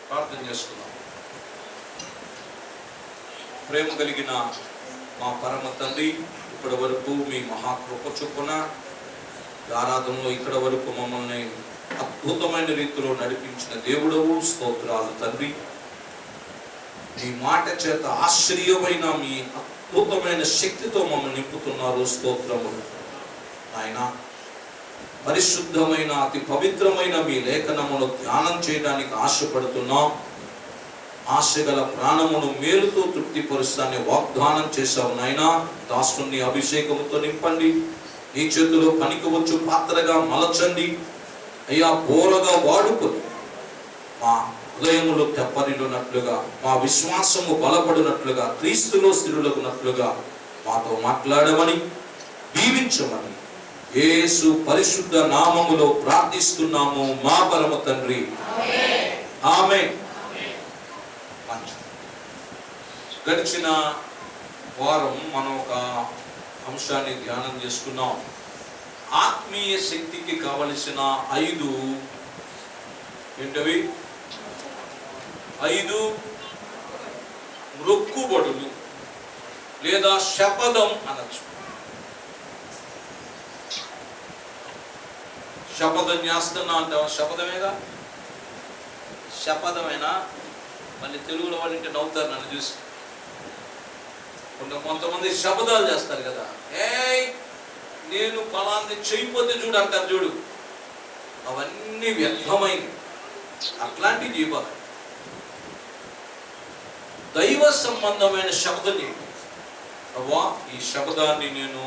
ప్రార్థన చేసుకుందాం. ప్రేమ కలిగిన మా పరమ తండ్రి, ఇప్పటి వరకు మీ మహాకృప చొప్పున ఆరాధనలో ఇక్కడ వరకు మమ్మల్ని అద్భుతమైన రీతిలో నడిపించిన దేవుడవు, స్తోత్రాలు తండ్రి. మీ మాట చేత ఆశ్చర్యమైన మీ అద్భుతమైన శక్తితో మమ్మల్ని నింపుతున్నారు, స్తోత్రములు ఆయన. పరిశుద్ధమైన అతి పవిత్రమైన మీ లేఖనమును ధ్యానం చేయడానికి ఆశపడుతున్నాం. ఆశగల ప్రాణమును మేలుతో తృప్తిపరుస్తాన్ని వాగ్దానం చేశావు నాయన. దాసుని అభిషేకముతో నింపండి, నీ చేతిలో పనికి వచ్చు పాత్రగా మలచండి అయ్యా. బోరగా వాడుకొని మా హృదయములు తెప్పరిల్లునట్లుగా, మా విశ్వాసము బలపడినట్లుగా, క్రీస్తులో స్థిరులగునట్లుగా మాతో మాట్లాడమని, దీవించమని యేసు పరిశుద్ధ నామములో ప్రార్థిస్తున్నాము మా పరమ తండ్రి, ఆమేన్. గడిచిన వారం మనం ఒక అంశాన్ని ధ్యానం చేసుకున్నాం. ఆత్మీయ శక్తికి కావలసిన 5 ఏంటవి? 5 మొక్కుబడులు లేదా శపథం అనొచ్చు. శపథం చేస్తున్నా అంటావా? శపథమేగా, శపథమేనా? మళ్ళీ తెలుగులో వాళ్ళు ఇంటి నవ్వుతారు నన్ను చూసి. కొంతమంది శపథాలు చేస్తారు కదా, నేను ఫలాన్ని చేయకపోతే చూడు అంటారు చూడు, అవన్నీ వ్యర్థమైనవి. అట్లాంటి జీవాలు దైవ సంబంధమైన శబ్దం ఏంటి? అవ్వా, ఈ శబ్దాన్ని నేను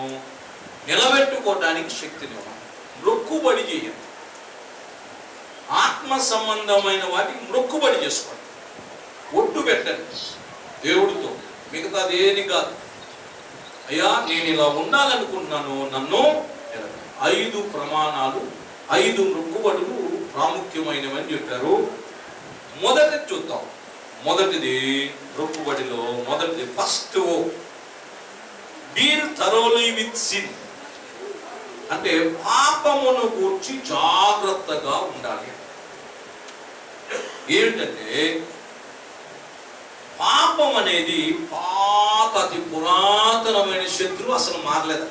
నిలబెట్టుకోవడానికి శక్తినివ్వాలి, మొక్కుబడి చేయాలి. ఆత్మ సంబంధమైన వాటికి మొక్కుబడి చేసుకోండి, ఒట్టు పెట్టండి దేవుడితో, మిగతా దేని కాదు. అయ్యా, నేను ఇలా ఉండాలనుకుంటున్నాను, నన్ను 5 ప్రమాణాలు, 5 మొక్కుబడులు ప్రాముఖ్యమైనవని చెప్పారు. మొదటి చూద్దాం. మొదటిది మొక్కుబడిలో మొదటిది first deal thoroughly with sin, అంటే పాపమును గూర్చి జాగ్రత్తగా ఉండాలి. ఏంటంటే పాపం అనేది పాత అతి పురాతనమైన శత్రువు, అసలు మారలేదు.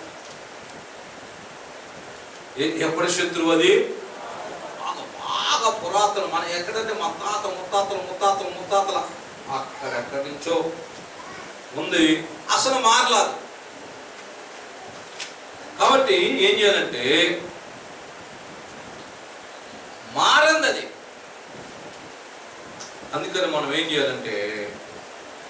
ఎప్పటి శత్రువు అది? బాగా పురాతన. మన ఎక్కడంటే మా తాత ముత్తాతల అక్కడెక్కడి నుంచో ఉంది, అసలు మారలేదు. కాబట్టి ఏం చేయాలంటే మారంది. అందుకని మనం ఏం చేయాలంటే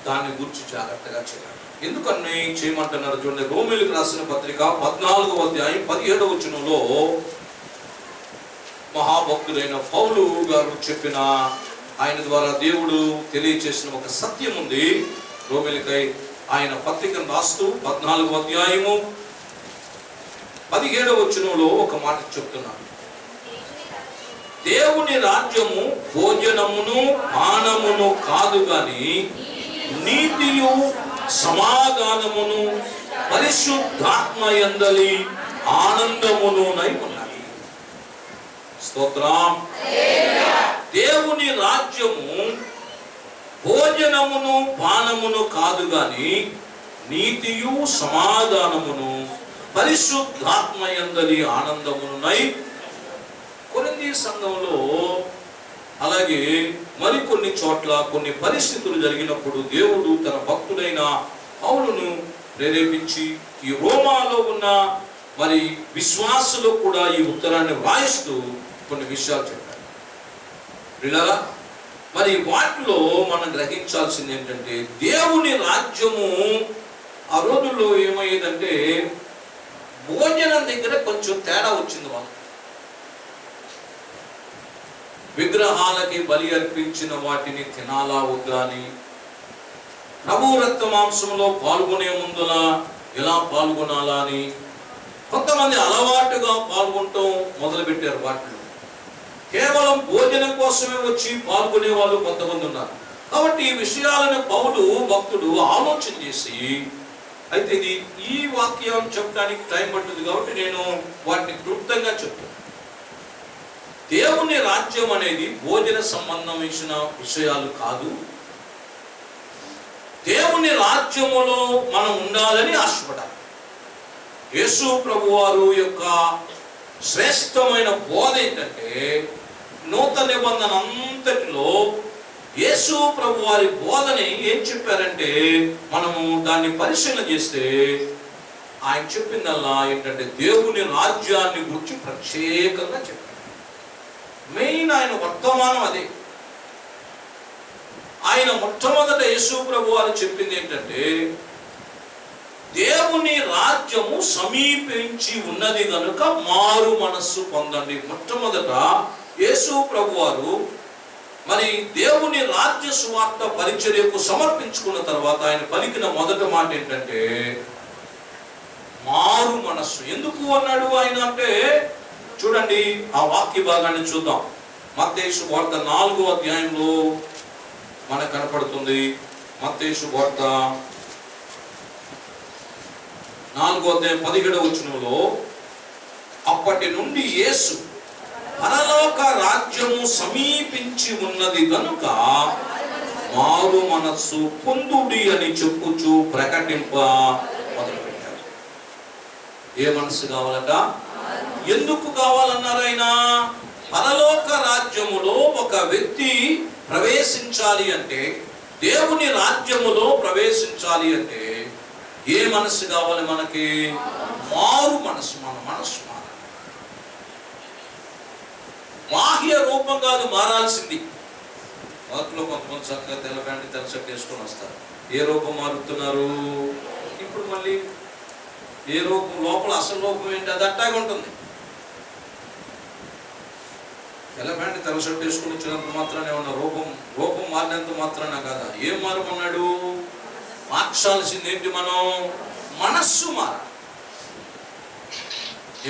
దాన్ని గురించి జాగ్రత్తగా చేయాలి. ఎందుకని చేయమంటున్నారు చూడండి. రోమీయులకు రాసిన పత్రిక 14వ అధ్యాయం 17వ వచనంలో మహాభక్తుడైన పౌలు గారు చెప్పిన, ఆయన ద్వారా దేవుడు తెలియచేసిన ఒక సత్యం ఉంది. రోమీయులకై ఆయన పత్రికను రాస్తూ 14వ అధ్యాయము 17వ వచనంలో ఒక మాట చెప్తున్నాను. దేవుని రాజ్యము భోజనమును పానమును కాదు గాని నీతియు సమాధానమును పరిశుద్ధాత్మ యందలి ఆనందమునునై ఉన్నది. స్తోత్రం. దేవుని రాజ్యము భోజనమును పానమును కాదు గాని నీతియు సమాధానమును పరిశుద్ధాత్మ యందలి ఆనందమునునై. కొరింథీ సంఘంలో అలాగే మరికొన్ని చోట్ల కొన్ని పరిస్థితులు జరిగినప్పుడు దేవుడు తన భక్తుడైన పౌలును ప్రేరేపించి ఈ రోమాలో ఉన్న మరి విశ్వాసులు కూడా ఈ ఉత్తరాన్ని వ్రాయిస్తూ కొన్ని విషయాలు చెప్పారు. పిల్లరా, మరి వాటిలో మనం గ్రహించాల్సింది ఏంటంటే దేవుని రాజ్యము ఆ రోజుల్లో ఏమయ్యేదంటే భోజనం దగ్గర కొంచెం తేడా వచ్చింది. వాళ్ళు విగ్రహాలకి బలి అర్పించిన వాటిని తినాలా వద్దా అని, ప్రభు రక్త మాంసంలో పాల్గొనే ముందుల ఎలా పాల్గొనాలా అని కొంతమంది అలవాటుగా పాల్గొనటం మొదలుపెట్టారు. వాటిలో కేవలం భోజనం కోసమే వచ్చి పాల్గొనే వాళ్ళు కొంతమంది ఉన్నారు. కాబట్టి ఈ విషయాలను పౌలు భక్తుడు ఆలోచన చేసి, అయితే ఇది ఈ వాక్యం చెప్పడానికి టైం పడుతుంది కాబట్టి నేను వాటిని క్లుప్తంగా చెప్తాను. దేవుని రాజ్యం అనేది భోజన సంబంధమైన విషయాలు కాదు. దేవుని రాజ్యములో మనం ఉండాలని ఆశపడాలి. యేసు ప్రభువారు యొక్క శ్రేష్టమైన బోధ ఏంటంటే, నూతన నిబంధన అంతటిలో యేసు ప్రభువారి బోధని ఏం చెప్పారంటే, మనము దాన్ని పరిశీలన చేస్తే ఆయన చెప్పిందల్లా ఏంటంటే దేవుని రాజ్యాన్ని గురించి ప్రత్యేకంగా చెప్పారు. మెయిన్ ఆయన వర్తమానం అదే. ఆయన మొట్టమొదట యేసు ప్రభువారు చెప్పింది ఏంటంటే, దేవుని రాజ్యము సమీపించి ఉన్నది కనుక మారు మనస్సు పొందండి. మొట్టమొదట యేసు ప్రభువారు మరి దేవుని రాజ్య సువార్త పరిచర్యకు సమర్పించుకున్న తర్వాత ఆయన పలికిన మొదటి మాట ఏంటంటే మారు మనస్సు. ఎందుకు అన్నాడు ఆయన అంటే, చూడండి ఆ వాక్య భాగాన్ని చూద్దాం. మత్తయి సువార్త 4వ అధ్యాయంలో మనకు కనపడుతుంది. మత్తయి సువార్త 4వ అధ్యాయం 17వ వచనంలో, అప్పటి నుండి యేసు పరలోక రాజ్యము సమీపించి ఉన్నది కనుక మారు మనస్సు పొందుడి అని చెప్పుచు ప్రకటింప మొదలుపెట్టారు. ఏ మనస్సు కావాలట? ఎందుకు కావాలన్నారు ఆయన? పరలోక రాజ్యములో ఒక వ్యక్తి ప్రవేశించాలి అంటే, దేవుని రాజ్యములో ప్రవేశించాలి అంటే ఏ మనస్సు కావాలి మనకి? మారు మనస్సు. మన మనస్సు మారాలి. బాహ్య రూపం కాదు మారాల్సింది. వాటిలో కొంతమంది చక్కగా తెల్ల ప్యాంటు తెల్ల షర్ట్ వేసుకొని వస్తారు. ఏ రూపం మారుతున్నారు? ఇప్పుడు మళ్ళీ ఏ రూపం? లోపల అసలు రూపం ఏంటి? అది అట్టాగా ఉంటుంది. తెల్ల ప్యాంటు తెల్ల షర్ట్ వేసుకుని వచ్చినంత మాత్రానే ఉన్న రూపం మారినంత మాత్రాన కాదా? ఏం మారమన్నాడు? మార్చాల్సింది ఏంటి? మనం మనస్సు మారాలి.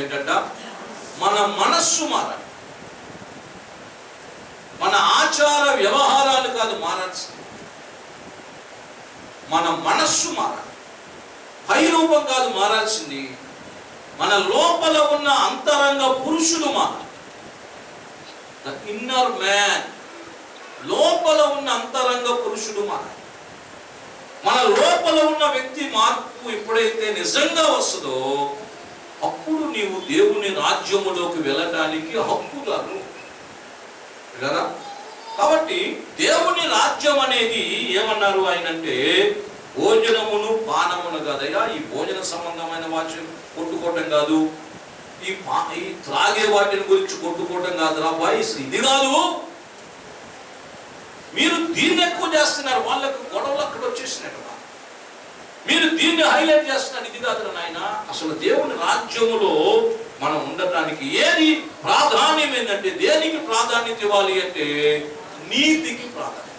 ఏంటంట? మన మనస్సు మారాలి. మన ఆచార వ్యవహారాలు కాదు మారాల్సింది, మన మనస్సు మారాలి. పై రూపం కాదు మారాల్సింది, మన లోపల ఉన్న అంతరంగ పురుషుడు మారాలి. ద ఇన్నర్ మ్యాన్, లోపల ఉన్న అంతరంగ పురుషుడు మారాలి. మన లోపల ఉన్న వ్యక్తి మార్పు ఎప్పుడైతే నిజంగా వస్తుందో అప్పుడు నీవు దేవుని రాజ్యములోకి వెళ్ళటానికి హక్కుదారు కదా. కాబట్టి దేవుని రాజ్యం అనేది ఏమన్నారు ఆయన అంటే, భోజనమును పానమును కాదయ్యా. ఈ భోజన సంబంధమైన వాటి కొట్టుకోవటం కాదు, ఈ త్రాగే వాటిని గురించి కొట్టుకోవటం కాదురా బాయ్స్, ఇది కాదు. మీరు దీన్ని ఎక్కువ చేస్తున్నారు, వాళ్ళకు గొడవలు అక్కడ వచ్చేసినట్టు. మీరు దీన్ని హైలైట్ చేస్తున్నారు, ఇది కాదు నాయన. అసలు దేవుని రాజ్యములో మనం ఉండటానికి ఏది ప్రాధాన్యం ఏంటంటే, దేనికి ప్రాధాన్యత ఇవ్వాలి అంటే నీతికి ప్రాధాన్యత.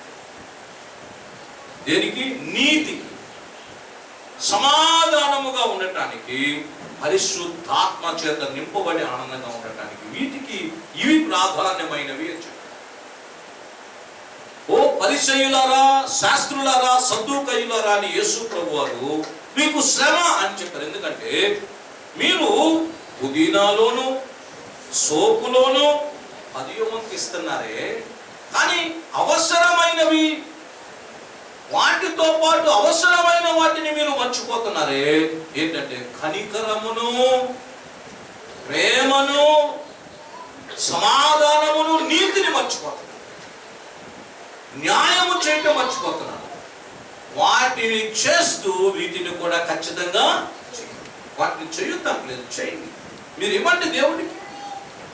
దేనికి? నీతికి. సమాధానముగా ఉండటానికి, పరిశుద్ధాత్మ చేత నింపబడి ఆనందంగా ఉండటానికి, వీటికి ఇవి ప్రాధాన్యమైనవి అని చెప్పారు. ఓ పరిసయ్యులారా, శాస్త్రులారా, సద్దూకయ్యులారా అని యేసు ప్రభువారు మీకు శ్రమ అని చెప్పారు. ఎందుకంటే మీరు పుదీనాలోను సోపులోను 10 మందికి ఇస్తున్నారే, కానీ అవసరమైనవి వాటితో పాటు అవసరమైన వాటిని మీరు మర్చిపోతున్నారే. ఏంటంటే కనికరమును, ప్రేమను, సమాధానమును, నీతిని మర్చిపోతున్నారు. న్యాయము చేయటం మర్చిపోతున్నారు. వాటిని చేస్తూ వీటిని కూడా ఖచ్చితంగా వాటిని చేయొద్దాం లేదు, చేయండి. మీరు ఇవ్వండి దేవుడికి.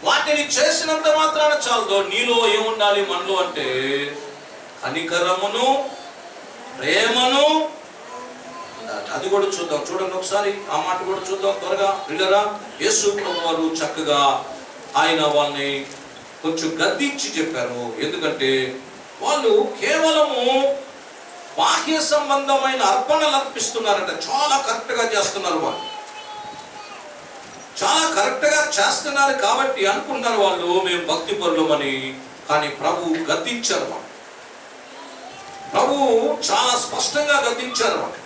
వాటిని చేసినంత మాత్రాన చాలదో. నీలో ఏముండాలి మనలో అంటే కనికరమును, ప్రేమను. అది కూడా చూద్దాం. చూడండి ఒకసారి ఆ మాట కూడా చూద్దాం త్వరగా. వినరా, యేసు ప్రభువారు చక్కగా ఆయన వాళ్ళని కొంచెం గద్దించి చెప్పారు. ఎందుకంటే వాళ్ళు కేవలము బాహ్య సంబంధమైన అర్పణలు అర్పిస్తున్నారంట. చాలా కరెక్ట్గా చేస్తున్నారు వాళ్ళు, చాలా కరెక్ట్గా చేస్తున్నారు కాబట్టి అనుకుంటున్నారు వాళ్ళు మేము భక్తి పరులమని. కానీ ప్రభు గద్దించారు వాళ్ళు. ప్రభు చాలా స్పష్టంగా గద్దించారు వాళ్ళు.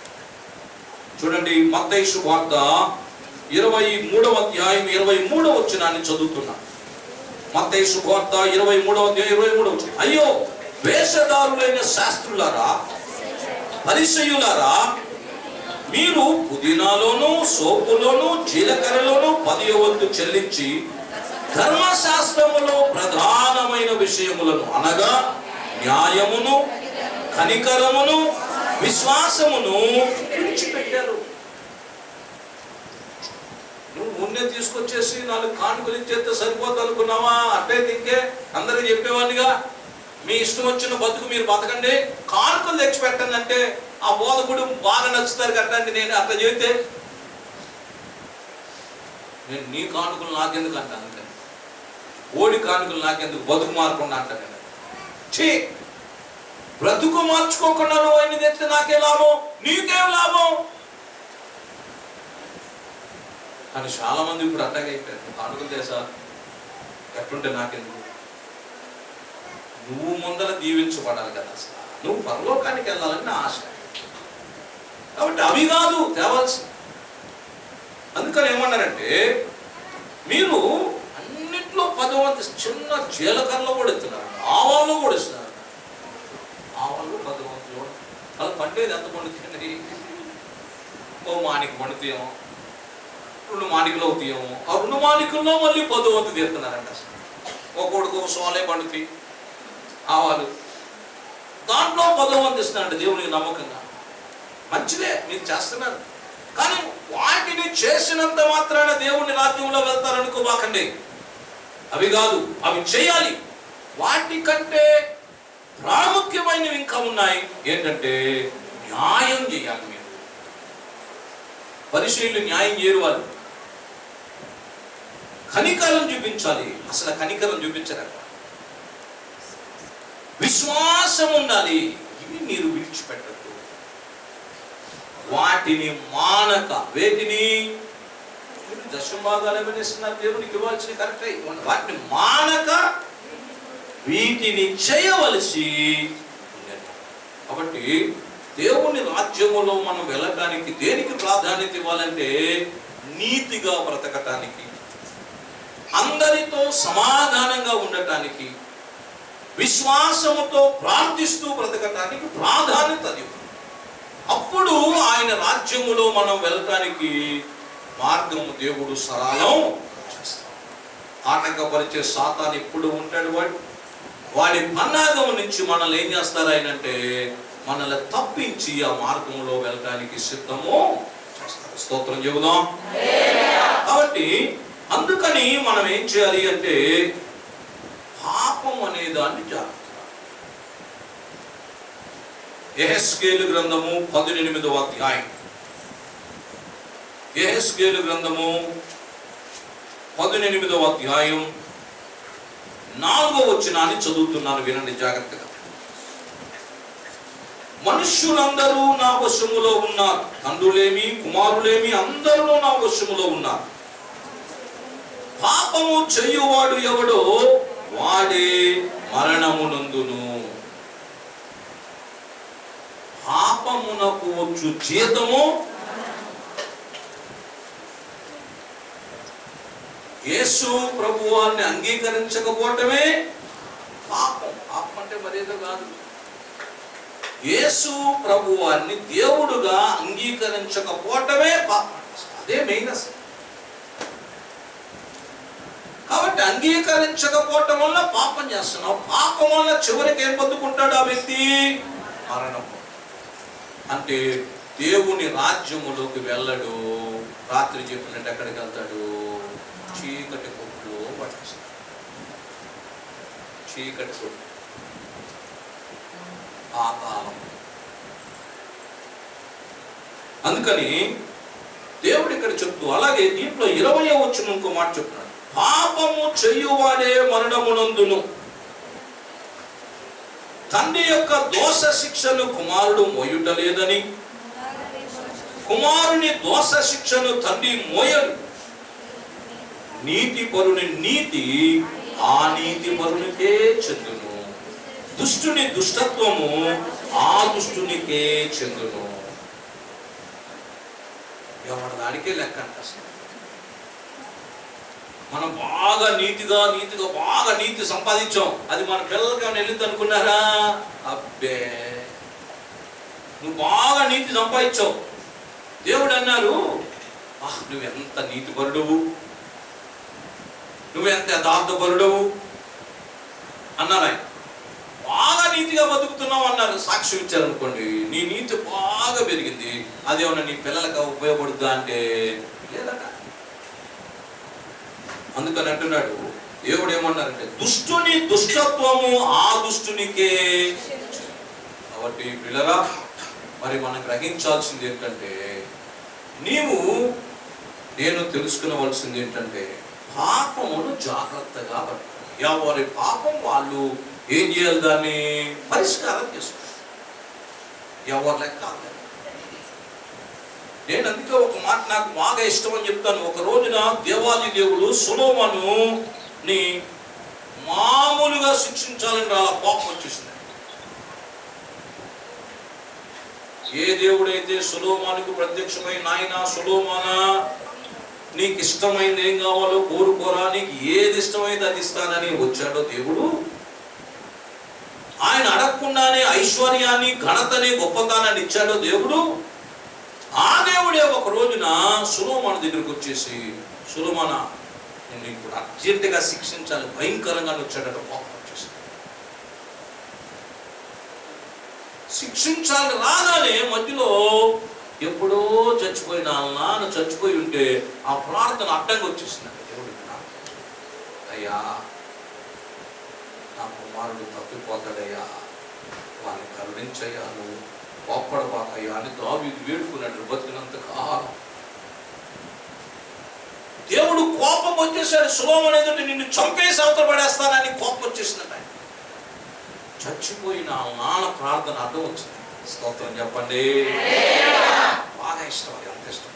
చూడండి మత్తయి సువార్త 23వ అధ్యాయం 23వ వచనాన్ని చదువుతున్నాను. మత్తయి శుభవార్త 23:23. అయ్యో వేషధారులైన శాస్త్రులారా, పరిసయ్యులారా, మీరు పుదీనాలోను సోపులోను జీలకర్రలోను 10వ వంతు చెల్లించి ధర్మశాస్త్రములో ప్రధానమైన విషయములను అనగా న్యాయమును, కనికరమును, విశ్వాసమును విడిచిపెట్టారు. నువ్వు ముందే తీసుకొచ్చేసి 4 కానుకలు ఇచ్చేస్తే సరిపోతుంది అనుకున్నావా? అట్టయితే ఇంకే అందరికి చెప్పేవాడిగా, మీ ఇష్టం వచ్చిన బతుకు మీరు బతకండి, కానుకలు తెచ్చి పెట్టండి అంటే ఆ బోధకుడు బాగా నచ్చుతారు కట్టండి. నేను అట్లా చెబితే నేను నీ కానుకలు నాకెందుకు అంటాను, అంటే ఓడి కానుకలు నాకెందుకు, బతుకు మారకుండా అంటాను. చీ, బ్రతుకు మార్చుకోకుండా నువ్వు అన్ని తెస్తే నాకే లాభం, నీకేం లాభం అని చాలా మంది ఇప్పుడు అట్టాగే అయిపోయారు. కానుకలు తెసా ఎట్లుంటే నాకెందుకు, నువ్వు ముందర దీవించబడాలి కదా, అసలు నువ్వు పరలోకానికి వెళ్ళాలని నా ఆశ. కాబట్టి అవి కాదు తేవాల్సి. అందుకని ఏమన్నారంటే, మీరు అన్నిట్లో 10వ వంతు, చిన్న జీలకర్రలో కూడా ఇస్తున్నారు, ఆవాళ్ళు కూడా ఇస్తున్నారు. ఆవాళ్ళు 10వ వంతులు అది పండేది ఎంత పండుతుంది? ఓ మానికి పండుతాయేమో, 2 మానికలు అవుతాయేమో, ఆ 2 మానికల్లో మళ్ళీ 10వ వంతు తీరుతున్నారంట. అసలు ఒక్కొక్కడికి ఒక సోలే పండుతాయి ఆవాలు, దాంట్లో 10వ వంతు ఇస్తున్నారంట దేవునికి నమ్మకంగా. మంచిదే మీరు చేస్తున్నారు, కానీ వాటిని చేసినంత మాత్రాన దేవుని రాజ్యంలో వెళ్తారనుకోబాకండి. అవి కాదు, అవి చేయాలి. వాటికంటే ప్రాముఖ్యమైనవి ఇంకా ఉన్నాయి. ఏంటంటే న్యాయం చేయాలి. మీరు పరిశీలు న్యాయం చేయరు, వాళ్ళు కనికరం చూపించాలి. అసలు కనికరం చూపించరు. విశ్వాసం ఉండాలి. ఇవి మీరు విడిచిపెట్టద్దు. వాటిని మానక, వేటిని దశభాగాలు ఏమైనా ఇస్తున్నారు దేవునికి ఇవ్వాల్సిన కరెక్టే, వాటిని మానక వీటిని చేయవలసి. కాబట్టి దేవుని రాజ్యములో మనం వెళ్ళటానికి దేనికి ప్రాధాన్యత ఇవ్వాలంటే నీతిగా బ్రతకటానికి, అందరితో సమాధానంగా ఉండటానికి, విశ్వాసముతో ప్రార్థిస్తూ బ్రతకటానికి ప్రాధాన్యత అది. అప్పుడు ఆయన రాజ్యములో మనం వెళ్ళటానికి మార్గము దేవుడు సరళం చేస్తాడు. ఆటంకపరిచే సాతాను ఎప్పుడు ఉంటాడు. వాడి పన్నాగము నుంచి మనల్ని ఏం చేస్తారు ఆయన అంటే, మనల్ని తప్పించి ఆ మార్గంలో వెళ్ళడానికి సిద్ధము చేస్తారు. స్తోత్రం చెబుదాం. కాబట్టి అందుకని మనం ఏం చేయాలి అంటే, పాపం అనే దాన్ని జాగ్రత్త. యెహెజ్కేలు గ్రంథము 18వ అధ్యాయం, యెహెజ్కేలు గ్రంథము 18వ అధ్యాయం 4వ వచనాన్ని చదువుతున్నాను, వినండి జాగ్రత్తగా. మనుష్యులందరూ నా వశములో ఉన్నారు, తండ్రులేమి కుమారులేమి అందరూ నా వశములో ఉన్నారు. పాపము చెయ్యువాడు ఎవడో వాడే మరణమునందును. పాపమునకు వచ్చు జీతము యేసు ప్రభువాన్ని అంగీకరించకపోవటమే పాపం. పాపం అంటే మరేదో కాదు, యేసు ప్రభువాన్ని దేవుడుగా అంగీకరించకపోవటమే పాపం. అదే మెయిన్ అసలు. కాబట్టి అంగీకరించకపోవటం వల్ల పాపం చేస్తున్నావు. పాపం వల్ల చివరికి ఏం పొందుకుంటాడు ఆ వ్యక్తి? మరణం. అంటే దేవుని రాజ్యములోకి వెళ్ళడు. రాత్రి చెప్పినట్టు ఎక్కడికి వెళ్తాడు? చీకటి కొట్టులో పట్టేస్తాడు. చీకటి కొట్టు, పాతాళం. అందుకని దేవుడు ఇక్కడ చెప్తూ, అలాగే దీంట్లో 20వ వచనం ఇంకో మాట చెప్తున్నాడు, పాపము చెయ్యువాడే మరణమునందును. తండ్రి యొక్క దోష శిక్షను కుమారుడు మోయుటలేదని, కుమారుని దోష శిక్షను తండ్రి మోయడు. నీతి పరుని నీతి ఆ నీతి పరునికే చెందును, దుష్టుని దుష్టత్వము ఆ దుష్టునికే చెందును. ఎవరి దానికే లెక్క అంట. మనం బాగా నీతిగా బాగా నీతి సంపాదించాం, అది మన పిల్లలకి ఏమైనా వెళ్ళింది అనుకున్నారా? అబ్బే, నువ్వు బాగా నీతి సంపాదించావు. దేవుడు అన్నారు, నువ్వెంత నీతిపరుడవు, నువ్వెంత యథార్థపరుడవు అన్నారు. ఆయన బాగా నీతిగా బతుకుతున్నావు అన్నారు, సాక్ష్యం ఇచ్చారనుకోండి, నీ నీతి బాగా పెరిగింది, అదేమన్నా నీ పిల్లలకు ఉపయోగపడుద్దా అంటే లేదట. అందుకని అంటున్నాడు, దేవుడు ఏమన్నారంటే, దుష్టుని దుష్టత్వము ఆ దుష్టునికే. కాబట్టి పిల్లరా, మరి మనం గ్రహించాల్సింది ఏంటంటే, నేను తెలుసుకునవలసింది ఏంటంటే, పాపమును జాగ్రత్తగా పట్టుకోవాలి. ఎవరి పాపం వాళ్ళు ఏం చేయాలి, దాన్ని పరిష్కారం చేసుకోవాలి. ఎవరి లెక్క. నేను అందుకే ఒక మాట నాకు బాగా ఇష్టం అని చెప్తాను. ఒక రోజున దేవాది దేవుడు సొలొమోనుని మామూలుగా శిక్షించాలని రాలా, కోపం వచ్చేసింది. ఏ దేవుడైతే సొలొమోనుకు ప్రత్యక్షమై, నాయనా సొలొమోనా, నీకు ఇష్టమైంది ఏం కావాలో కోరుకోరా, నీకు ఏది ఇష్టమైంది అది ఇస్తానని వచ్చాడో దేవుడు, ఆయన అడగకుండానే ఐశ్వర్యాన్ని, ఘనతని, గొప్పతనాన్ని ఇచ్చాడో దేవుడు, ఆ దేవుడే ఒక రోజున సొలొమోను దగ్గరికి వచ్చేసి, సొలొమోనా, నేను ఇప్పుడు అర్జెంటుగా శిక్షించాలి, భయంకరంగా వచ్చాడట. కోపం వచ్చేసి శిక్షించాలని రాగానే మధ్యలో ఎప్పుడో చచ్చిపోయిన నాన్న చచ్చిపోయి ఉంటే ఆ ప్రార్థన అడ్డంగా వచ్చేసిందండి. దేవుడు, అయ్యా నా కుమారుడు తప్పిపోతాడయ్యా, వాడిని కరుణించయ్యా, నువ్వు కోప్పడబాకయ్యా అని దావీదు వేడుకున్నాడు బతికినంత కాలం. దేవుడు కోపం వచ్చేసాడు, సొలొమోను ఎదుట నిన్ను చంపేసి అవతల పడేస్తానని కోపం వచ్చేసిందట. చచ్చిపోయిన నాన్న ప్రార్థన అడ్డం వచ్చింది. స్తోత్రం చెప్పండి. బాగా ఇష్టం, అది ఎంత ఇష్టం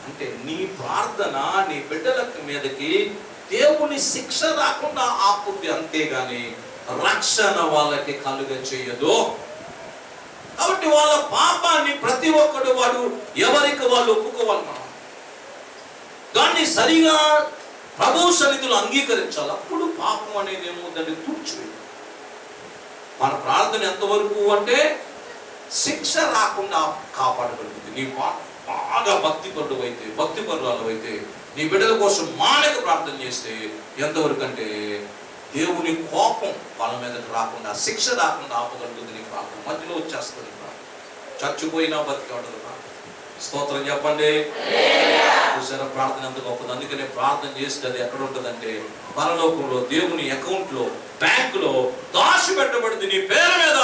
అంటే, నీ ప్రార్థన నీ బిడ్డల మీదకి దేవుని శిక్ష రాకుండా ఆపుద్ది, అంతేగాని రక్షణ వాళ్ళకి కలుగ చేయదు. కాబట్టి వాళ్ళ పాపాన్ని ప్రతి ఒక్కడు వాడు ఎవరికి వాళ్ళు ఒప్పుకోవాలి. మనం దాన్ని సరిగా ప్రభు సన్నిధిలో అంగీకరించాలి. అప్పుడు పాపం అనేది ఏమవుతుందంటే తుడిచివేయాలి. మన ప్రార్థన ఎంతవరకు అంటే శిక్ష రాకుండా కాపాడగలుగుతుంది. నీ బాగా భక్తిపరుడు అయితే నీ బిడ్డల కోసం మానక ప్రార్థన చేస్తే ఎంతవరకు అంటే దేవుని కోపం వాళ్ళ మీదకి రాకుండా, శిక్ష రాకుండా ఆపగలుగుతుంది. నీ ప్రార్థన మధ్యలో వచ్చేస్తుంది. చచ్చిపోయినా బతికి ఉండదు. స్తోత్రం చెప్పండి. చూసారా ప్రార్థన ఎంత గొప్పది. అందుకనే ప్రార్థన చేస్తే అది ఎక్కడ ఉంటుందంటే పరలోకంలో, దేవుని అకౌంట్లో, బ్యాంకులో దాచి పెట్టబడింది. నీ పేరు మీద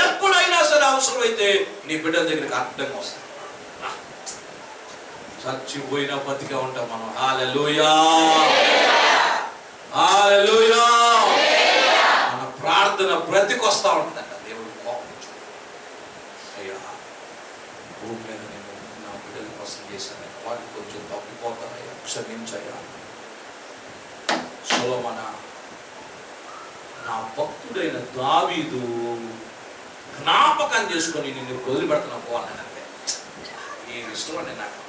ఎప్పుడైనా సరే అవసరమైతే నీ బిడ్డల దగ్గరికి అడ్డంగా వస్తుంది. చచ్చిపోయినా బతిగా ఉంటాం మనం. హల్లెలూయా, హల్లెలూయా. మన ప్రార్థన బ్రతికొస్తా ఉంటుందంట. దేవుడు కోపించు, అయ్యా భూమి మీద నేను నా బిడ్డల కోసం చేశాను, వాటికి కొంచెం తప్పిపోతానయ్యా, క్షమించయ్యా. సొలొమోనా, నా భక్తుడైన దావీదు జ్ఞాపకం చేసుకొని నిన్ను వదిలిపెడుతున్నా పోవాలంటే ఏమి ఇష్టం అండి నాకు.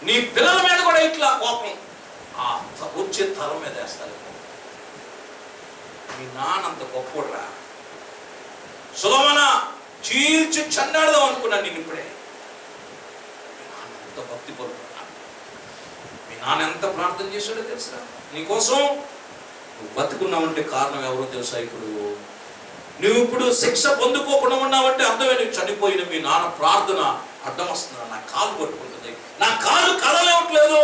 నీ పిల్లల మీద కూడా ఇట్లా కోపం వచ్చే తరం మీద వేస్తారు. మీ నాన్నంత గొప్పరా సొలొమోనా, చీల్చి చండాడదాం అనుకున్నాను నేను ఇప్పుడే. మీ నాన్న ఎంత భక్తి పరుడు, మీ నాన్న ఎంత ప్రార్థన చేశాడో తెలుసా నీకోసం. నువ్వు బతుకున్నావంటే కారణం ఎవరో తెలుసా? నువ్వు ఇప్పుడు శిక్ష పొందుకోకుండా ఉన్నావంటే అర్థమే, నువ్వు చనిపోయిన మీ నాన్న ప్రార్థన అడ్డం వస్తున్నా. నా కాలు పట్టుకుంటుంది, నా కాలు కదలేవట్లేదు.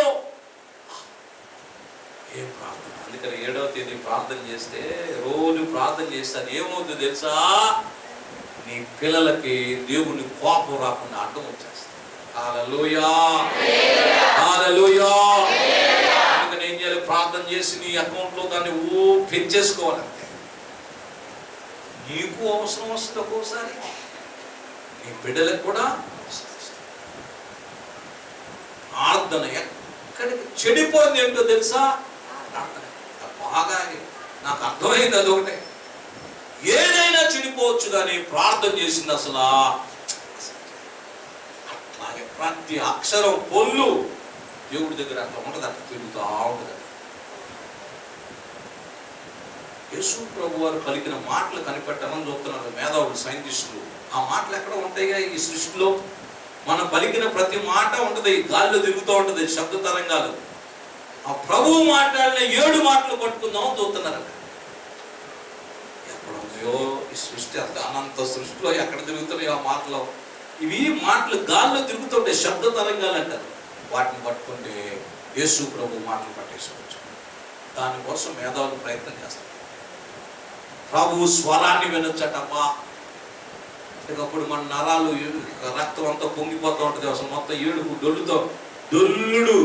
ఏం ప్రార్థన. అందుకని 7వ తేదీ ప్రార్థన చేస్తే, రోజు ప్రార్థన చేస్తే అది ఏమవుతుంది తెలుసా? నీ పిల్లలకి దేవుని కోపం రాకుండా అడ్డం వచ్చేస్తుంది. హల్లెలూయా, హల్లెలూయా. అందుకని ఏం చేయాలి? ప్రార్థన చేసి నీ అకౌంట్లో దాన్ని పెంచేసుకోవాలంటే. నీకు అవసరం వస్తుంది ఒక్కోసారి, నీ బిడ్డలకు కూడా ప్రార్థన ఎక్కడికి చెడిపోయింది ఏంటో తెలుసా? ప్రార్థన బాగా నాకు అర్థమైంది. అదొకటే, ఏదైనా చెడిపోవచ్చు కానీ ప్రార్థన చేసింది అసలు. అట్లాగే ప్రతి అక్షరం పొల్లు దేవుడి దగ్గర అట్లా ఉంటుంది, అట్లా తిరుగుతూ ఉంటుంది. యేసు ప్రభు వారు పలికిన మాటలు కనిపెట్టాలని చూస్తున్నారు మేధావులు, సైంటిస్టులు. ఆ మాటలు ఎక్కడ ఉంటాయిగా ఈ సృష్టిలో? మనం పలికిన ప్రతి మాట ఉంటుంది, గాలిలో తిరుగుతూ ఉంటుంది, శబ్ద తరంగాలు. ఆ ప్రభువు మాట్లాడిన 7 మాటలు పట్టుకుందాం చూస్తున్నారు. ఎక్కడ ఉన్నాయో ఈ సృష్టి, అంత అనంత సృష్టిలో ఎక్కడ తిరుగుతున్నాయో ఆ మాటలు. ఇవి మాటలు గాల్లో తిరుగుతుంటే శబ్ద తరంగాలు అంటారు. వాటిని పట్టుకుంటే యేసు ప్రభు మాటలు పట్టేసుకోవచ్చు. దానికోసం మేధావులు ప్రయత్నం చేస్తారు. ప్రభువు స్వరాన్ని వినొచ్చటమ్మా. అప్పుడు మన నరాలు, రక్తం అంతా పొంగిపోతూ ఉంటుంది. అసలు మొత్తం ఏడుపు, డొల్లుడు.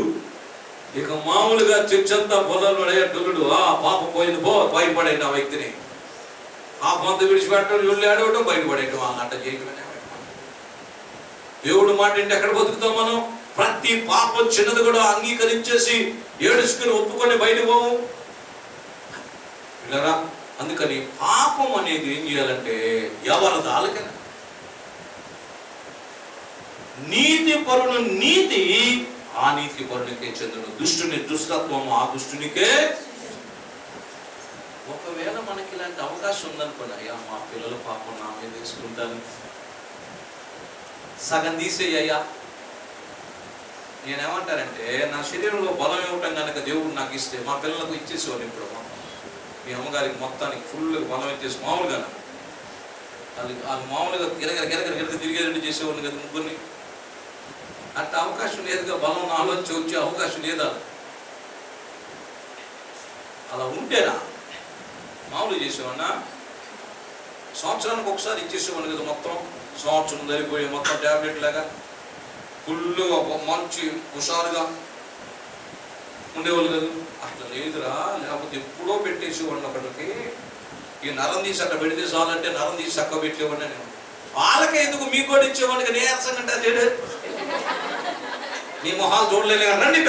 ఇక మామూలుగా చర్చంతా పొలాలు పడే డొల్లుడు. పాప పోయింది, బయటపడేయండి ఆ వ్యక్తిని. పాపం అంతా విడిచిపెట్టడం, వీళ్ళు ఏడవడం, బయటపడేయటం, అన్నట్టు చేయటం. దేవుడు మాట ఏంటి? ఎక్కడ బతుకుతాం మనం? ప్రతి పాపం చిన్నది కూడా అంగీకరించేసి ఏడుచుకుని ఒప్పుకొని బయటకు పోవు పిల్లరా. అందుకని పాపం అనేది ఏం చేయాలంటే ఎవరి దాలకైనా. నీతి పరుడు నీతి ఆ నీతి పరునికే చెందును, దుష్టుని దుష్టత్వము ఆ దుష్టునికే. ఒకవేళ మనకి ఇలాంటి అవకాశం ఉందనుకోండి, అయ్యా మా పిల్లలు పాపం నా మీద వేసుకుంటాను, సగం తీసేయ్యా. నేనేమంటానంటే నా శరీరంలో బలం ఇవ్వటం కనుక దేవుడు నాకు ఇస్తే మా పిల్లలకు ఇచ్చేసేవాడు. ఇప్పుడు మీ అమ్మగారికి మొత్తానికి ఫుల్ బలం ఇచ్చేసి మామూలుగా వాళ్ళు మామూలుగా గిరగిర తిరిగేటట్టు చేసేవాడిని కదా ముగ్గురిని. అట్లా అవకాశం లేదుగా, బలం ఆలోచించి వచ్చే అవకాశం లేదా? అలా ఉంటేనా మామూలు చేసేవాడినా? సంవత్సరానికి ఒకసారి ఇచ్చేసేవాడిని కదా, మొత్తం సంవత్సరం సరిపోయి మొత్తం ట్యాబ్లెట్ లాగా ఫుల్గా మంచి హుషారుగా ఉండేవాళ్ళు కదా. అట్లా లేదురా, లేకపోతే ఎప్పుడో పెట్టేసేవాడిని ఒకటికి. ఈ నరం తీసి అట్లా పెడితే చాలంటే నరం తీసి చక్క పెట్టేవాడిని నేను. వాళ్ళకే ఎందుకు మీకు కూడా ఇచ్చేవాడికి నీరసం అంటే లేడు, నీ మొహాలు చూడలేదు రండి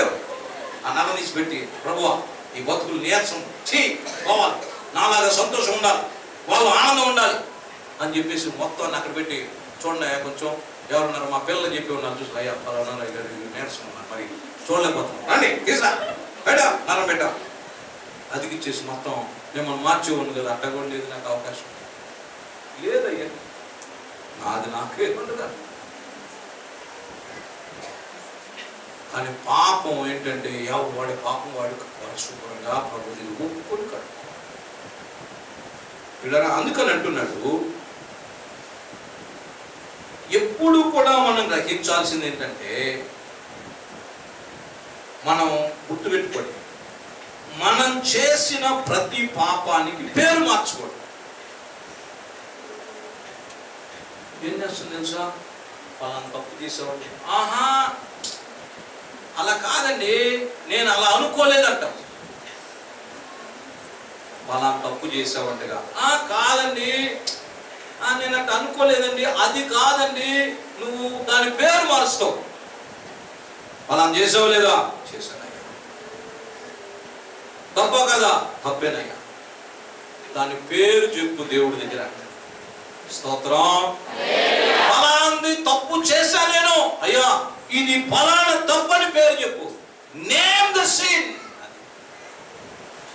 ఆ నరం తీసి పెట్టి, ప్రభువా ఈ బతుకులు నీరసం పోవాలి, నాలాగా సంతోషం ఉండాలి, వాళ్ళు ఆనందం ఉండాలి అని చెప్పేసి మొత్తాన్ని అక్కడ పెట్టి, చూడండి కొంచెం ఎవరున్నారు మా పిల్లలు చెప్పి ఉన్నారు చూసి, అయ్యా పలానా నీరసం ఉన్నారు, మరి చూడలేకపోతున్నాం, రండి తీసా పెట్టా నరం పెట్టా అదికిచ్చేసి మొత్తం మిమ్మల్ని మార్చేవాడిని కదా. అట్ట కూడా లేదు నాకు అవకాశం లేదయ్యా, నాది నాకే ఉండదు. కానీ పాపం ఏంటంటే వాడి పాపం వాడి శుభ్రంగా ప్రభుత్వం ఒప్పుకొని కాదు పిల్లరా. అందుకని అంటున్నాడు, ఎప్పుడు కూడా మనం గ్రహించాల్సింది ఏంటంటే, మనం గుర్తుపెట్టుకోండి, మనం చేసిన ప్రతి పాపానికి పేరు మార్చుకోండి. ఏం చేస్తుంది తెలుసా? పలానా తప్పు చేసేవాడి, ఆహా అలా కాదండి, నేను అలా అనుకోలేదంటాం. పలానా తప్పు చేసావంటగా, కాదండి నేను అట్లా అనుకోలేదండి, అది కాదండి, నువ్వు దాని పేరు మారుస్తావు. పలానా చేసావు లేదా? చేశానయ్యా. తప్ప కదా? తప్పేనయ్యా. దాని పేరు చెప్పు దేవుడి దగ్గర. స్తోత్రం. పలాంది తప్పు చేశా నేను, అయ్యా ఇది పలానా తప్పని పేరు చెప్పు. Name the sin.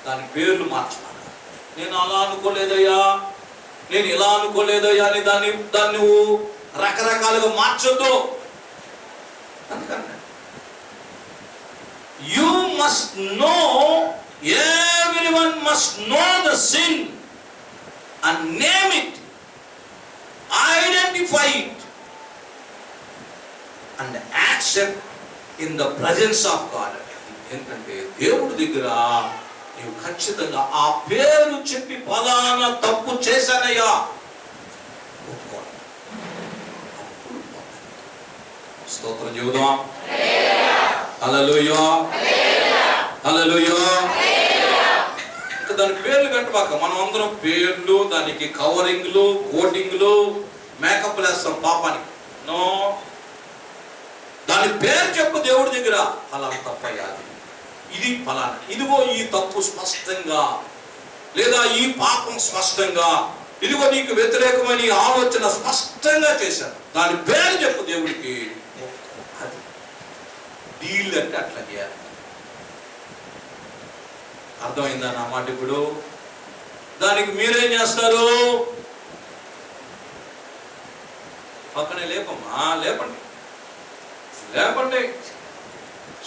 దాని పేర్లు మార్చుకోవాలి. నేను అలా అనుకోలేదయ్యా, నేను ఇలా అనుకోలేదయ్యా అని దాన్ని నువ్వు రకరకాలుగా మార్చొద్దు. You must know, everyone must know the sin and name it, identify it and accept in the presence of God. ఎందుకంటే దేవుడి దగ్గర నీవు ఖచ్చితంగా ఆ పేరు చెప్పి పలానా తప్పు చేశానయ్యా ఒప్పుకోవాలి. స్తోత్రం చెబుదాం. హల్లెలూయా, హల్లెలూయా. దానికి పేర్లు పెట్టబాక. మనం అందరం పేర్లు, దానికి కవరింగ్లు, కోటింగ్లు, మేకప్ వేస్తాం పాపానికి. నో, దాని పేరు చెప్పు దేవుడి దగ్గర. ఫలానా తప్పయ్యాది, ఇది ఫలానా, ఇదిగో ఈ తప్పు స్పష్టంగా, లేదా ఈ పాపం స్పష్టంగా, ఇదిగో నీకు వ్యతిరేకమైన ఈ ఆలోచన స్పష్టంగా చేశాను. దాని పేరు చెప్పు దేవుడికి. అది డీల్ అంటే అట్లా చేయాలి. అర్థమైందా నా మాట? ఇప్పుడు దానికి మీరేం చేస్తారు? పక్కనే లేపమ్మా, లేపండి లేపండి,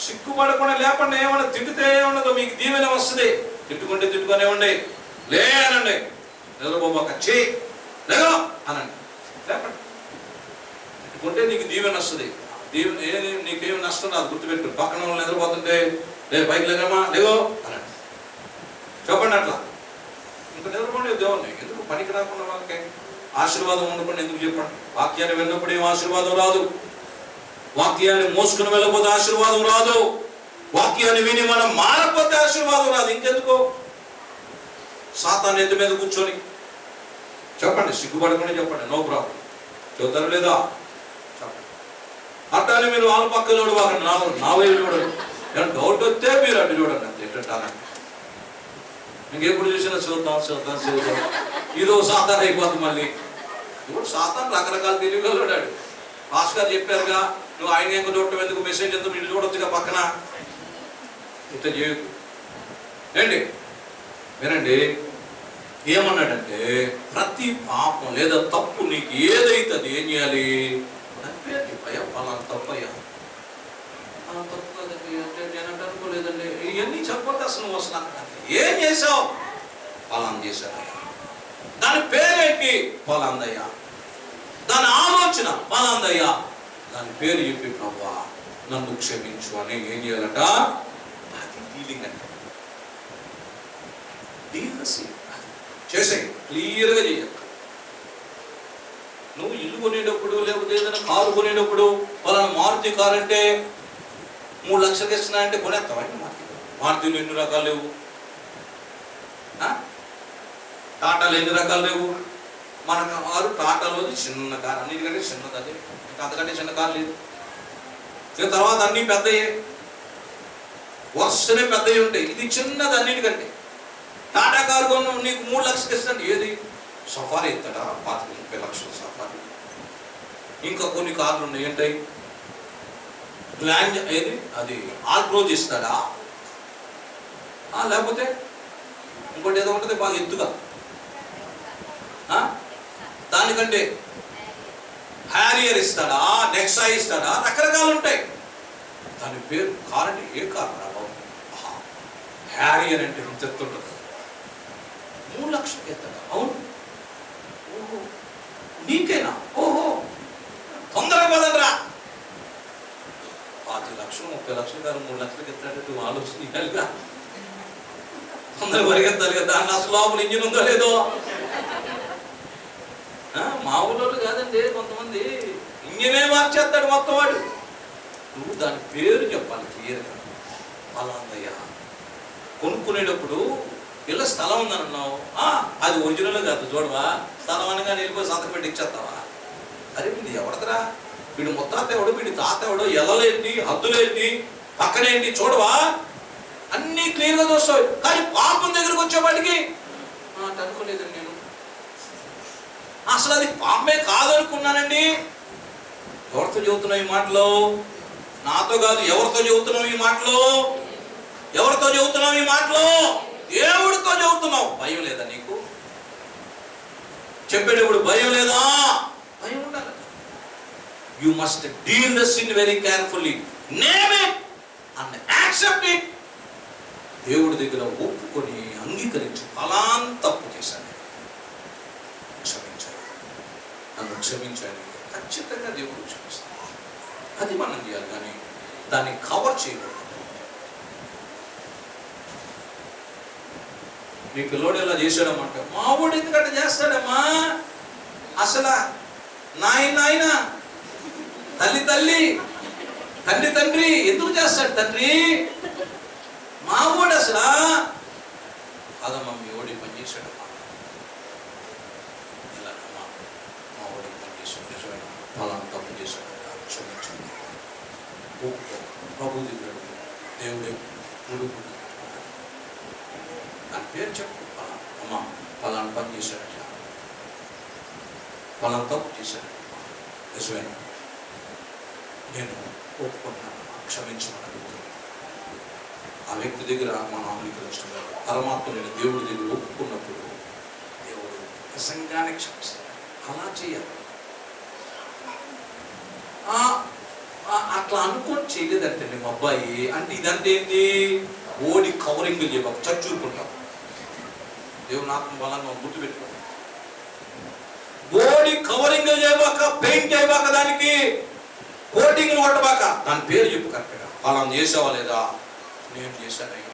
సిగ్గుపడకుండా లేపండి. ఏమన్నా తిట్టితే ఏమన్నదో మీకు దీవెన వస్తుంది. తిట్టుకుంటే తిట్టుకునేవ్వండి, లే అనండి. నిద్రపోబాక చే లేదో అనండి, లేపండి. తిట్టుకుంటే నీకు దీవెన వస్తుంది. దీవెన ఏది నీకేమి నష్టం రాదు, గుర్తుపెట్టు. పక్కన వాళ్ళు నిద్రపోతుంటే లే పైకి లేదమ్మా లేవో అనండి, చెప్పండి అట్లా. ఇంకా నిద్రపోండి దేవుణ్ణి. ఎందుకు పనికి రాకుండా వాళ్ళకి ఆశీర్వాదం ఉండకుండా ఎందుకు చెప్పండి? వాక్యాన్ని విన్నప్పుడు ఏం ఆశీర్వాదం రాదు. వాక్యాన్ని మోసుకుని వెళ్ళకపోతే ఆశీర్వాదం రాదు. వాక్యాన్ని విని మనం మారకపోతే ఆశీర్వాదం రాదు. ఇంకెందుకో సాతాను ఎత్తి మీద కూర్చొని చెప్పండి, సిగ్గుపడకుండా చెప్పండి, నో ప్రాబ్లం. చూద్దారు లేదా చెప్పండి. అట్టానే మీరు వాళ్ళ పక్క చూడవాకండి, నా వైపు చూడండి. డౌట్ వస్తే మీరు అటు చూడండి, అంతే. ఎట్టానండి ఇంకెప్పుడు చూసినా చూద్దాం ఇదో సాతాన్ అయిపోతుంది. మళ్ళీ ఇప్పుడు సాతాన్ రకరకాల తెలివిగలడాడు. పాస్ గారు చెప్పారుగా, నువ్వు ఆయన ఇంకా చూడటం ఎందుకు, మెసేజ్ ఎందుకు, మీరు చూడొచ్చుగా పక్కన. ఇంత చేయకు ఏంటి, వినండి. ఏమన్నాడంటే ప్రతి పాపం లేదా తప్పు నీకు ఏదైతే అది ఏం చేయాలి? భయం పలానా తప్పయ్యా, తప్పు కదండి అంటే నేనంటే అనుకోలేదండి, ఇవన్నీ చెప్పొద్దు అసలు. నువ్వు అసలు ఏం చేసావు? పలానా చేశాడయ్యా. దాని పేరేంటి? పలాందయ్యా. దాని ఆలోచన పలాందయ్యా. దాని పేరు చెప్పి ప్రభువా నన్ను క్షమించు అని ఏం చేయాలట? అది డీలింగ్ అంటే. చేసే క్లియర్గా చేయాలి. నువ్వు ఇల్లు కొనేటప్పుడు లేకపోతే ఏదైనా కారు కొనేటప్పుడు పలానా మారుతి కారు అంటే 3 లక్షలకి ఇస్తున్నాయంటే కొనేస్తావా? మారుతిలో ఎన్ని రకాలు లేవు, టాటాలు ఎన్ని రకాలు లేవు. మన కారు టాటాలోది చిన్న కారు, అన్నిటికంటే చిన్నది. అదే ఇంకా అంతకంటే చిన్న కారు లేదు. ఇక తర్వాత అన్నీ పెద్దయ్యే, వరుసనే పెద్దవి ఉంటాయి. ఇది చిన్నది అన్నిటికంటే. టాటా కారు కొన్న నీకు 3 లక్షలకి ఇస్తాడు. ఏది సఫారీ ఇస్తాడా? 25-30 లక్షల సఫారీ. ఇంకా కొన్ని కార్లు ఉన్నాయి, ఏంటాయి? గ్లాంజ్ ఏది అది ఆల్ట్రోజ్ ఇస్తాడా? లేకపోతే ఇంకోటి ఏదో ఉంటుంది బాగా ఎత్తుగా, దానికంటే హ్యారియర్ ఇస్తాడా, నెక్సా ఇస్తాడా? రకరకాలు ఉంటాయి. దాని పేరు కార్ అంటే ఏ కారు రా బాబు? హ్యారియర్ అంటే ఇంత ఎత్తుంటుంది. 3 లక్షలకి ఎత్తాడా? అవును. ఓహో నీకేనా? ఓహో తొందరగా పదండ్రా. 25 లక్షలు 30 లక్షలు కాదు 3 లక్షలకి ఎత్తాడు. నువ్వు ఆలోచించాలిగా, తొందరగా పరిగెత్తాలి కదా. దాన్ని అసలు లోపల ఇంజిన్ ఉందో లేదో. మామూలు కాదండి, కొంతమంది ఇంజనే మార్చేస్తాడు మొత్తం వాడు. నువ్వు దాని పేరు చెప్పాలి క్లియర్గా. పలాందయ్యా. కొనుక్కునేటప్పుడు ఇలా స్థలం ఉందని అన్నావు, అది ఒరిజినల్ కాదు చూడవా. స్థలం అనగానే వెళ్ళిపోయి సంతకం పెట్టి ఇచ్చేస్తావా? అరే వీడు ఎవడతరా, వీడు ముత్తాత ఎవడు, వీడి తాత ఎవడో, ఎల్లలేంటి, హద్దులేంటి, పక్కనేంటి చూడవా? అన్నీ క్లియర్గా చూస్తావు. కానీ పాపం దగ్గరకు వచ్చేవాడికి అనుకోలేదండి నేను, అసలు అది పాపమే కాదనుకున్నానండి. ఎవరితో చెబుతున్నావు ఈ మాటలు? నాతో కాదు, ఎవరితో చెబుతున్నావు ఈ మాటలు? ఎవరితో చెబుతున్నావు ఈ మాటలు? దేవుడితో చెబుతున్నావు. భయం లేదా నీకు? చెప్పేటప్పుడు భయం లేదా? భయం ఉండాలి. You must deal the sin very carefully, name it and accept it. దేవుడి దగ్గర ఒప్పుకొని అంగీకరించి ఫలాన్ తప్పు చేశాను, క్షమించాను, నన్ను క్షమించాను. ఖచ్చితంగా దేవుడు క్షమిస్తాడు. అది మనం చేయాలి, కానీ దాన్ని కవర్ చేయకూడదు. మీ పిల్లోడు ఎలా చేశాడమ్మంటే, మా వాడు ఎందుకంటే చేస్తాడమ్మా, అసలు నాయన తల్లి తండ్రి ఎందుకు చేస్తాడు తండ్రి? మా వాడు అసలు కాదమ్మా, మీ ఓడి పని చేశాడమ్మా, ఇలాగమ్మా మా ఓడి పని చేశాడు, నిజమైన ఫలానా తప్పు చేశాడు, క్షమించండి. ప్రభు దిగాడు, దేవుడే ఉడుకు అని పేరు చెప్పు. అమ్మా ఫలానా పని చేశాడట, ఫలానా తప్పు చేశాడు, నిజమైన నేను ఒప్పుకుంటున్నాను. క్షమించమని అడుగుతున్నాం. ఆ వ్యక్తి దగ్గర మనం అంగీకరించడం పరమాత్మ నేను దేవుడి దగ్గర ఒప్పుకున్నప్పుడు దేవుడు నిజంగానే క్షమిస్తాడు. అలా చేయాలి. అట్లా అనుకొని చేయలేదంటే మా అబ్బాయి అంటే ఇదంటే ఏంటి, ఓడి కవరింగ్ చేయబాక చచ్చూరుకుంటాం. దేవుడు నాకు బలంగా గుర్తు పెట్టుకో. ఓడి కవరింగ్ చేయబాక, పెయింట్ చేయబాక, దానికి కోటింగ్ కొట్టబాక, దాని పేరు చెప్పు కరెక్ట్గా. అలా చేసావా లేదా? నేను చేశానయ్యా.